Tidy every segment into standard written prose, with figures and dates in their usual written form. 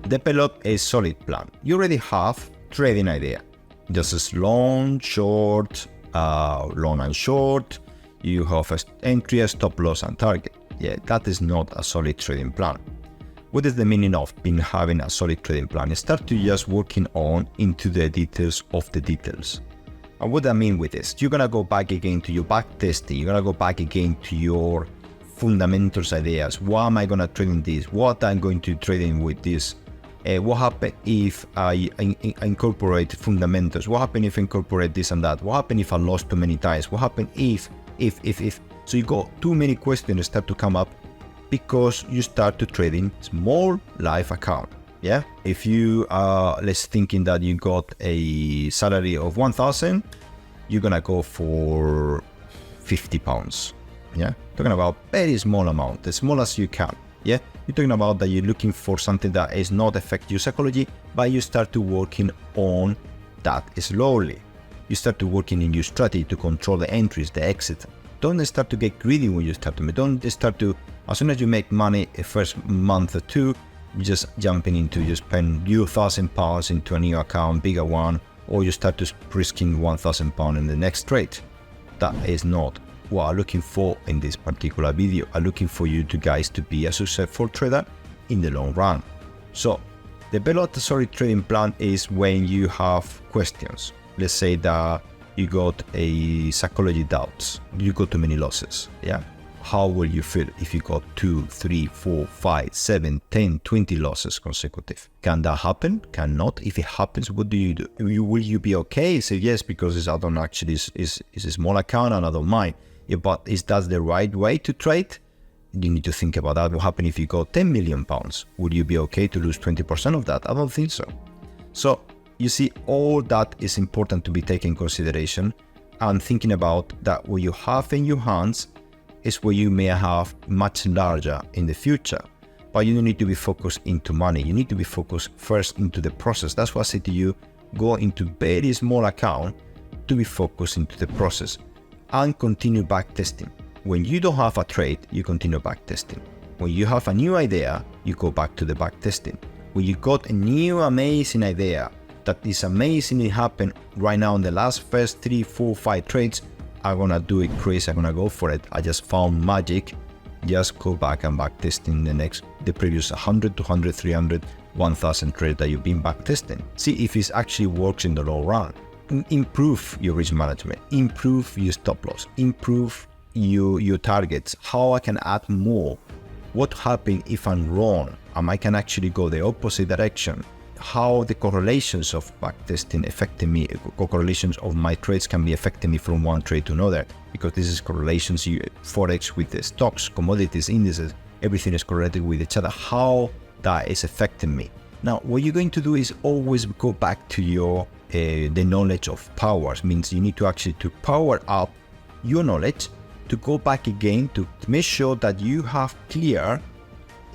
Develop a solid plan. You already have trading idea. Just as long, short, long and short. You have an entry, a stop loss and target. Yeah, that is not a solid trading plan. What is the meaning of having a solid trading plan? Start to just working on into the details of the details. And what I mean with this, you're going to go back again to your back testing. You're going to go back again to your fundamentals ideas. Why am I going to trade in this? What I'm going to trade in with this? What happens if I incorporate fundamentals? What happens if I incorporate this and that? What happens if I lost too many times? What happens if? So you got too many questions start to come up because you start to trading small live account. Yeah. If you are, let's thinking that you got a salary of 1,000, you're going to go for 50 pounds. Yeah. Talking about very small amount, as small as you can. Yeah. You're talking about that you're looking for something that is not affect your psychology, but you start to working on that slowly. You start to working in your strategy to control the entries, the exit. Don't start to get greedy when you start to, don't start to, as soon as you make money, first month or two, you just jumping into, you spend your £1,000 into a new account, bigger one, or you start to risking £1,000 in the next trade. That is not what I'm looking for in this particular video. I'm looking for you guys to be a successful trader in the long run. So, develop a solid trading plan is when you have questions. Let's say that you got a psychology doubts, you got too many losses. Yeah. How will you feel if you got 2, 3, 4, 5, 7, 10, 20 losses consecutive? Can that happen? Cannot. If it happens, what do you do? Will you be okay? Say yes, because I don't actually is a small account and I don't mind. Yeah, but is that the right way to trade? You need to think about that. What happens if you got 10 million pounds? Would you be okay to lose 20% of that? I don't think so. So you see, all that is important to be taken in consideration, and thinking about that what you have in your hands is what you may have much larger in the future. But you don't need to be focused into money. You need to be focused first into the process. That's why I say to you, go into very small account to be focused into the process and continue back testing. When you don't have a trade, you continue back testing. When you have a new idea, you go back to the back testing. When you got a new amazing idea that is amazingly happened right now in the last first 3, 4, 5 trades, I'm gonna do it crazy, I'm gonna go for it. I just found magic. Just go back and back testing the previous 100, 200, 300, 1,000 trades that you've been back testing. See if it actually works in the long run. Improve your risk management, improve your stop loss, improve your targets. How I can add more. What happens if I'm wrong? I can actually go the opposite direction. How the correlations of backtesting affecting me, correlations of my trades can be affecting me from one trade to another, because this is correlations, Forex with the stocks, commodities, indices, everything is correlated with each other, how that is affecting me. Now, what you're going to do is always go back to your, the knowledge of powers, means you need to actually to power up your knowledge, to go back again, to make sure that you have clear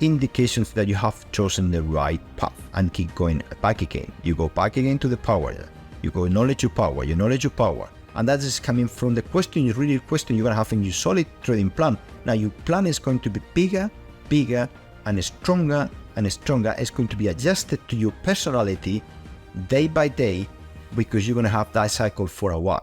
indications that you have chosen the right path, and keep going back again. You go back again to the power. You go knowledge to power, your knowledge to power. And that is coming from the question, your really question you're going to have in your solid trading plan. Now your plan is going to be bigger and stronger and stronger. It's going to be adjusted to your personality day by day, because you're going to have that cycle for a while.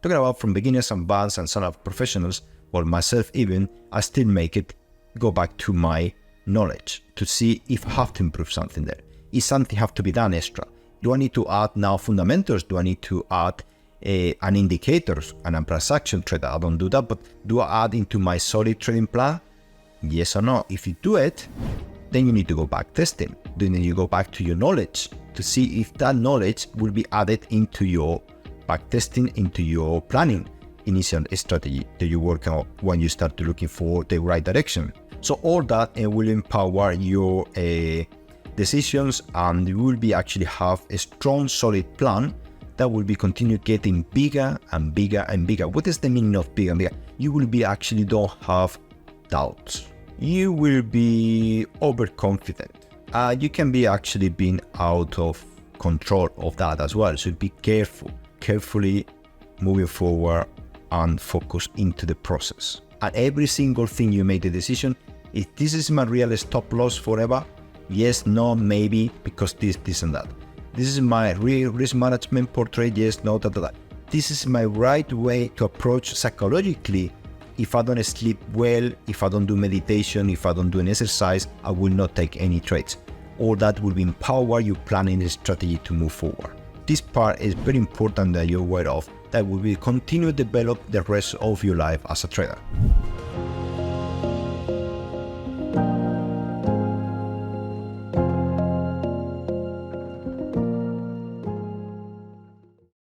Talking about from beginners and advanced and some of professionals, or myself even, I still make it go back to my knowledge to see if I have to improve something there. Is something have to be done extra? Do I need to add now fundamentals? Do I need to add an indicators and a transaction trader? I don't do that, but do I add into my solid trading plan? Yes or no? If you do it, then you need to go back testing. Then you go back to your knowledge to see if that knowledge will be added into your back testing, into your planning initial strategy that you work on when you start to looking for the right direction. So all that will empower your decisions, and you will be actually have a strong solid plan that will be continue getting bigger and bigger and bigger. What is the meaning of bigger and bigger? You will be actually don't have doubts. You will be overconfident. You can be actually being out of control of that as well. So be carefully moving forward and focus into the process. And every single thing you make the decision, if this is my real stop loss forever, Yes, no, maybe, because this and that. This is my real risk management portrait. Yes, no, that. This is my right way to approach psychologically. If I don't sleep well, if I don't do meditation, if I don't do an exercise, I will not take any trades. All that will empower your planning strategy to move forward. This part is very important that you're aware of. That will continue to develop the rest of your life as a trader.